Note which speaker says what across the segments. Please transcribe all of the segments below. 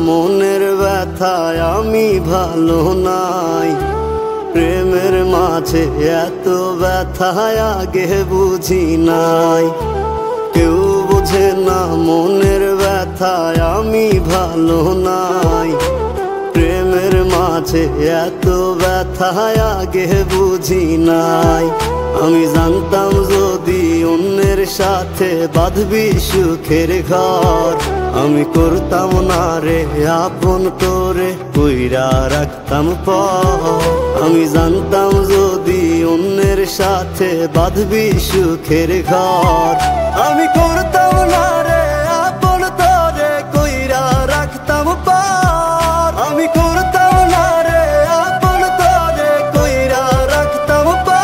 Speaker 1: মনের ব্যথায় আমি ভালো নাই। প্রেমের মাঝে এত ব্যথায় আগে বুঝি নাই। কেউ বুঝে না মনের ব্যথায় আমি ভালো নাই। প্রেমের মাঝে এত ব্যথায় আগে বুঝি নাই। আমি জানতাম যদি অন্যের সাথে বাঁধবি সুখের ঘর, আমি করতাম না রে আপন করে কইরা রাখতাম পর। আমি জানতাম যদি অন্যের সাথে বাঁধবি সুখের ঘর, আমি করতাম না রে আপন করে কইরা রাখতাম পর। আমি করতাম না রে আপন করে কইরা রাখতাম পর।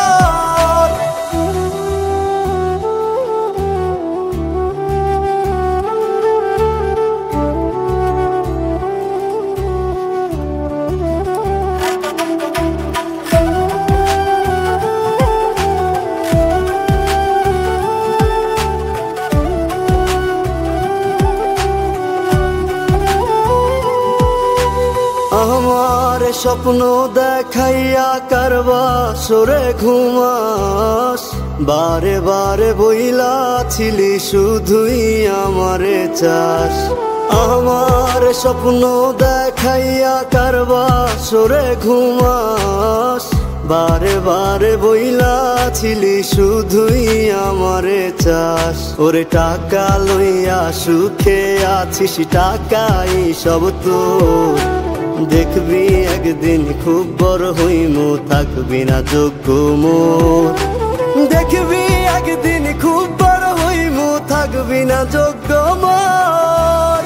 Speaker 1: আমার স্বপ্ন দেখাইয়া কারবা সরে ঘুমাস, বারে বারে বইলা ছিলি শুধুই আমারে চাস। আমার স্বপ্ন দেখাইয়া কারবা সরে ঘুমাস, বারে বারে বইলা ছিলি শুধুই আমারে চাস। ওরে টাকা লইয়া সুখে আছিস, টাকাই সব তোর। দেখবি একদিন খুব বড় হইমু, থাকবি না যোগ্য মোর। দেখবি একদিন খুব বড় হইমু, থাকবি না যোগ্য মোর।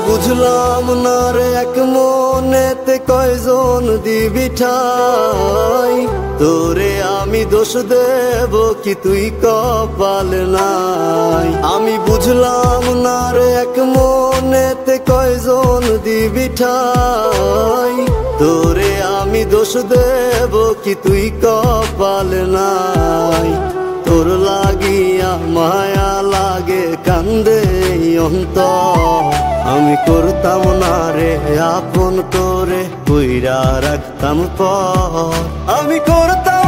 Speaker 1: বুঝলাম না রে এক মনেতে কয়জন দিবি ঠাই, তোরে আমি দোষ দেব কি তুই কপাল নাই। আমি বুঝলাম না রে এক মনেতে কয়জন দিবি ঠাই, তোরে আমি দোষ দেব কি তুই কপাল নাই। তোর লাগিয়া মায়া লাগে কান্দে অন্তর, আমি করতাম না রে আপন করে কইরা রাখতাম পর। আমি করতাম